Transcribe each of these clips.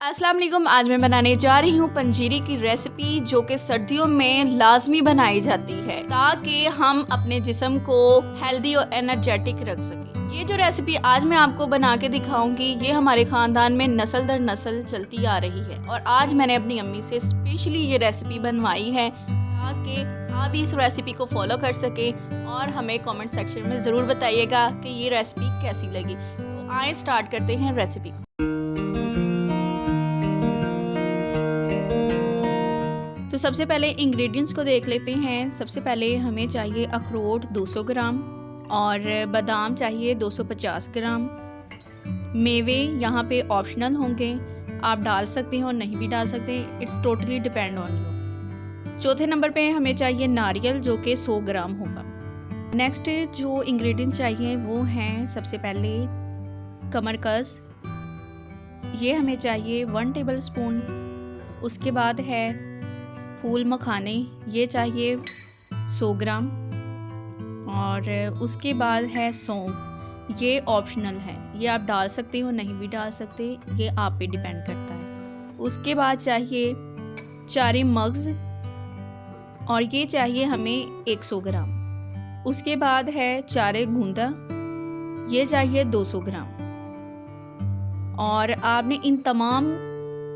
अस्सलाम वालेकुम। आज मैं बनाने जा रही हूँ पंजीरी की रेसिपी, जो कि सर्दियों में लाजमी बनाई जाती है ताकि हम अपने जिस्म को हेल्दी और एनर्जेटिक रख सकें। ये जो रेसिपी आज मैं आपको बना के दिखाऊंगी, ये हमारे ख़ानदान में नस्ल दर नस्ल चलती आ रही है और आज मैंने अपनी अम्मी से स्पेशली ये रेसिपी बनवाई है ताकि आप इस रेसिपी को फॉलो कर सकें और हमें कमेंट सेक्शन में ज़रूर बताइएगा कि ये रेसिपी कैसी लगी। तो आए स्टार्ट करते हैं रेसिपी। तो सबसे पहले इंग्रेडिएंट्स को देख लेते हैं। सबसे पहले हमें चाहिए अखरोट 200 ग्राम और बादाम चाहिए 250 ग्राम। मेवे यहाँ पे ऑप्शनल होंगे, आप डाल सकते हैं और नहीं भी डाल सकते, it's totally depend on you. चौथे नंबर पे हमें चाहिए नारियल, जो कि 100 ग्राम होगा। नेक्स्ट जो इंग्रेडिएंट्स चाहिए वो हैं सबसे पहले कमरकस, ये हमें चाहिए 1 टेबल स्पून। उसके बाद है फूल मखाने, ये चाहिए 100 ग्राम। और उसके बाद है सौंफ, ये ऑप्शनल है, ये आप डाल सकते हो नहीं भी डाल सकते, ये आप पे डिपेंड करता है। उसके बाद चाहिए चारे मग्ज़ और ये चाहिए हमें 100 ग्राम। उसके बाद है चारे गूंदा, ये चाहिए 200 ग्राम। और आपने इन तमाम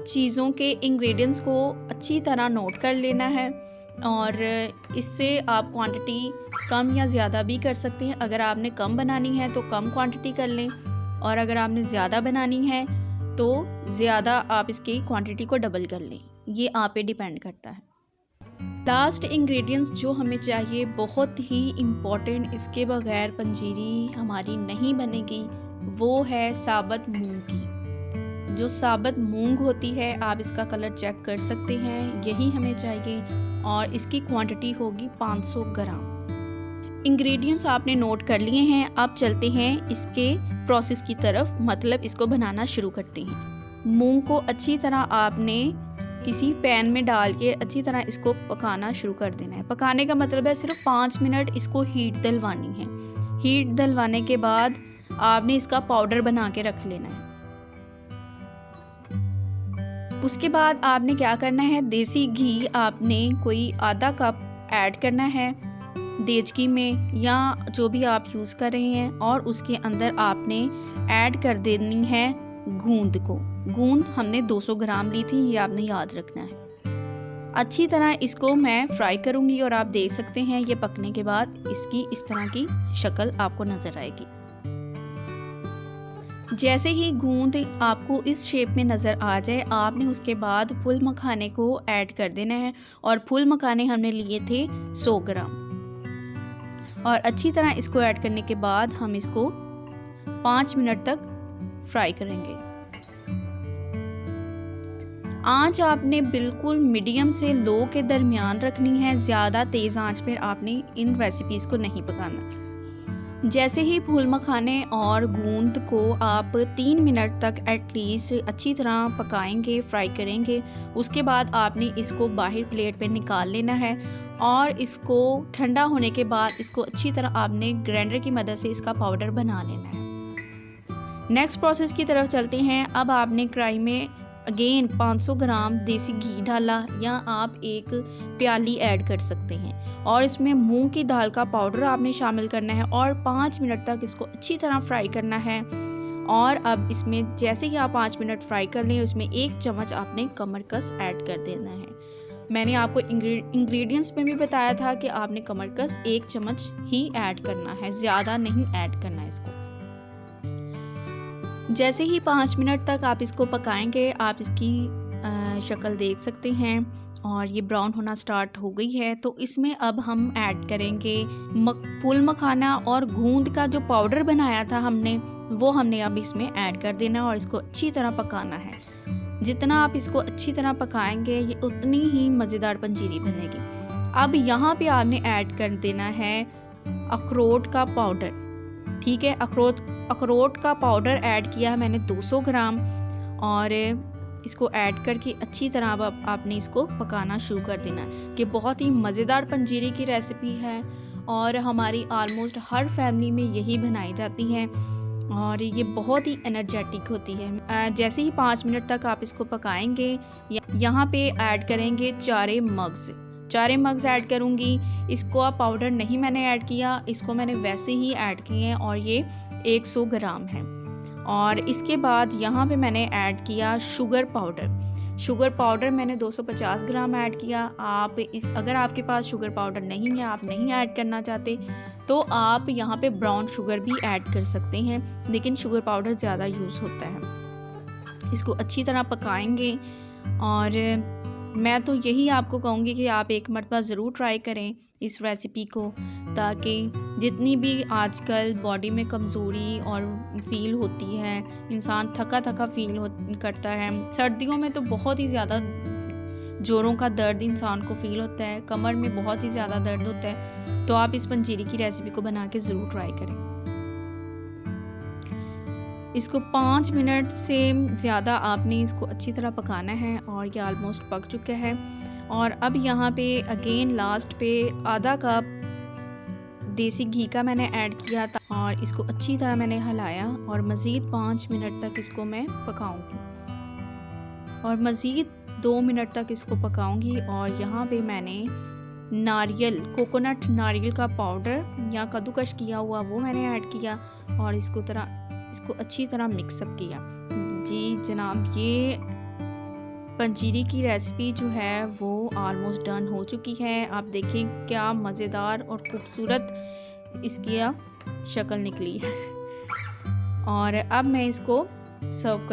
चीज़ों के इंग्रेडिएंट्स को अच्छी तरह नोट कर लेना है और इससे आप क्वांटिटी कम या ज़्यादा भी कर सकते हैं। अगर आपने कम बनानी है तो कम क्वांटिटी कर लें और अगर आपने ज़्यादा बनानी है तो ज़्यादा आप इसकी क्वांटिटी को डबल कर लें, ये आप पे डिपेंड करता है। लास्ट इंग्रेडिएंट्स जो हमें चाहिए बहुत ही इम्पॉर्टेंट, इसके बगैर पंजीरी हमारी नहीं बनेगी, वो है साबुत मूंग की। जो साबुत मूंग होती है, आप इसका कलर चेक कर सकते हैं, यही हमें चाहिए और इसकी क्वांटिटी होगी 500 ग्राम। इंग्रेडिएंट्स आपने नोट कर लिए हैं, अब चलते हैं इसके प्रोसेस की तरफ, मतलब इसको बनाना शुरू करते हैं। मूंग को अच्छी तरह आपने किसी पैन में डाल के अच्छी तरह इसको पकाना शुरू कर देना है। पकाने का मतलब है सिर्फ 5 मिनट इसको हीट दिलवानी है। हीट दिलवाने के बाद आपने इसका पाउडर बना के रख लेना है। उसके बाद आपने क्या करना है, देसी घी आपने कोई आधा कप ऐड करना है देचकी में या जो भी आप यूज़ कर रहे हैं, और उसके अंदर आपने ऐड कर देनी है गूंद को। गूंद हमने 200 ग्राम ली थी, ये आपने याद रखना है। अच्छी तरह इसको मैं फ्राई करूँगी और आप देख सकते हैं ये पकने के बाद इसकी इस तरह की शक्ल आपको नज़र आएगी। जैसे ही गूंद आपको इस शेप में नज़र आ जाए, आपने उसके बाद फूल मखाने को ऐड कर देना है और फूल मखाने हमने लिए थे 100 ग्राम। और अच्छी तरह इसको ऐड करने के बाद हम इसको 5 मिनट तक फ्राई करेंगे। आंच आपने बिल्कुल मीडियम से लो के दरमियान रखनी है, ज़्यादा तेज़ आंच पर आपने इन रेसिपीज़ को नहीं पकाना। जैसे ही फूल मखाने और गूंद को आप 3 मिनट तक एटलीस्ट अच्छी तरह पकाएंगे, फ्राई करेंगे, उसके बाद आपने इसको बाहर प्लेट पे निकाल लेना है और इसको ठंडा होने के बाद इसको अच्छी तरह आपने ग्राइंडर की मदद से इसका पाउडर बना लेना है। नेक्स्ट प्रोसेस की तरफ चलते हैं। अब आपने कढ़ाई में अगेन 500 ग्राम देसी घी डाला या आप एक प्याली ऐड कर सकते हैं और इसमें मूंग की दाल का पाउडर आपने शामिल करना है और 5 मिनट तक इसको अच्छी तरह फ्राई करना है। और अब इसमें जैसे ही आप 5 मिनट फ्राई कर लें, उसमें 1 चम्मच आपने कमरकस ऐड कर देना है। मैंने आपको इंग्रेडिएंट्स में भी बताया था कि आपने कमरकस 1 चम्मच ही ऐड करना है, ज़्यादा नहीं ऐड करना है इसको। जैसे ही 5 मिनट तक आप इसको पकाएंगे, आप इसकी शक्ल देख सकते हैं और ये ब्राउन होना स्टार्ट हो गई है। तो इसमें अब हम ऐड करेंगे फूल मखाना और गूंद का जो पाउडर बनाया था हमने, वो हमने अब इसमें ऐड कर देना और इसको अच्छी तरह पकाना है। जितना आप इसको अच्छी तरह पकाएंगे, ये उतनी ही मज़ेदार पंजीरी बनेगी। अब यहाँ पे आपने ऐड कर देना है अखरोट का पाउडर, ठीक है। अखरोट का पाउडर ऐड किया है मैंने 200 ग्राम और इसको ऐड करके अच्छी तरह अब आपने इसको पकाना शुरू कर देना है। ये बहुत ही मज़ेदार पंजीरी की रेसिपी है और हमारी ऑलमोस्ट हर फैमिली में यही बनाई जाती है। और ये बहुत ही एनर्जेटिक होती है। जैसे ही 5 मिनट तक आप इसको पकाएंगे, यहाँ पे ऐड करेंगे 4 मग्स ऐड करूँगी। इसको आप पाउडर नहीं मैंने ऐड किया, इसको मैंने वैसे ही ऐड किए हैं और ये 100 ग्राम है। और इसके बाद यहाँ पे मैंने ऐड किया शुगर पाउडर मैंने 250 ग्राम ऐड किया। अगर आपके पास शुगर पाउडर नहीं है, आप नहीं ऐड करना चाहते, तो आप यहाँ पे ब्राउन शुगर भी ऐड कर सकते हैं, लेकिन शुगर पाउडर ज़्यादा यूज़ होता है। इसको अच्छी तरह पकाएंगे और मैं तो यही आपको कहूँगी कि आप एक मरतबा ज़रूर ट्राई करें इस रेसिपी को, ताकि जितनी भी आजकल बॉडी में कमज़ोरी और फील होती है, इंसान थका फील करता है। सर्दियों में तो बहुत ही ज़्यादा जोरों का दर्द इंसान को फील होता है, कमर में बहुत ही ज़्यादा दर्द होता है। तो आप इस पंजीरी की रेसिपी को बना के ज़रूर ट्राई करें। इसको 5 मिनट से ज़्यादा आपने इसको अच्छी तरह पकाना है और ये ऑलमोस्ट पक चुका है। और अब यहाँ पे अगेन लास्ट पे आधा कप देसी घी का मैंने ऐड किया था और इसको अच्छी तरह मैंने हिलाया और मज़ीद 5 मिनट तक इसको मैं पकाऊंगी और मज़ीद 2 मिनट तक इसको पकाऊंगी। और यहाँ पे मैंने कोकोनट नारियल का पाउडर या कद्दूकश किया हुआ वो मैंने ऐड किया और इसको अच्छी तरह मिक्सअप किया। जी जनाब, ये पंजीरी की रेसिपी जो है वो ऑलमोस्ट डन हो चुकी है। आप देखें क्या मज़ेदार और ख़ूबसूरत इसकी शक्ल निकली है। और अब मैं इसको सर्व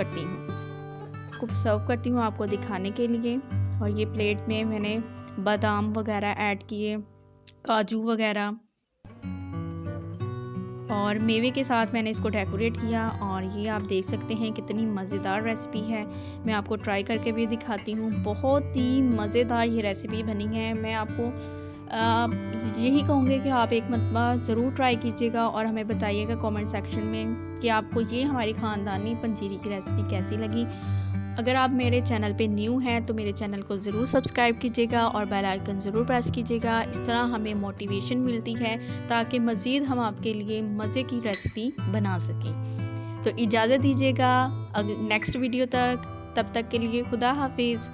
करती हूँ आपको दिखाने के लिए। और ये प्लेट में मैंने बादाम वगैरह ऐड किए, काजू वगैरह, और मेवे के साथ मैंने इसको डेकोरेट किया। और ये आप देख सकते हैं कितनी मज़ेदार रेसिपी है। मैं आपको ट्राई करके भी दिखाती हूँ। बहुत ही मज़ेदार ये रेसिपी बनी है। मैं आपको यही कहूँगी कि आप एक मरतबा ज़रूर ट्राई कीजिएगा और हमें बताइएगा कमेंट सेक्शन में कि आपको ये हमारी ख़ानदानी पंजीरी की रेसिपी कैसी लगी। अगर आप मेरे चैनल पे न्यू हैं तो मेरे चैनल को ज़रूर सब्सक्राइब कीजिएगा और बेल आइकन ज़रूर प्रेस कीजिएगा। इस तरह हमें मोटिवेशन मिलती है ताकि मज़ीद हम आपके लिए मज़े की रेसिपी बना सकें। तो इजाज़त दीजिएगा नेक्स्ट वीडियो तक, तब तक के लिए खुदा हाफिज़।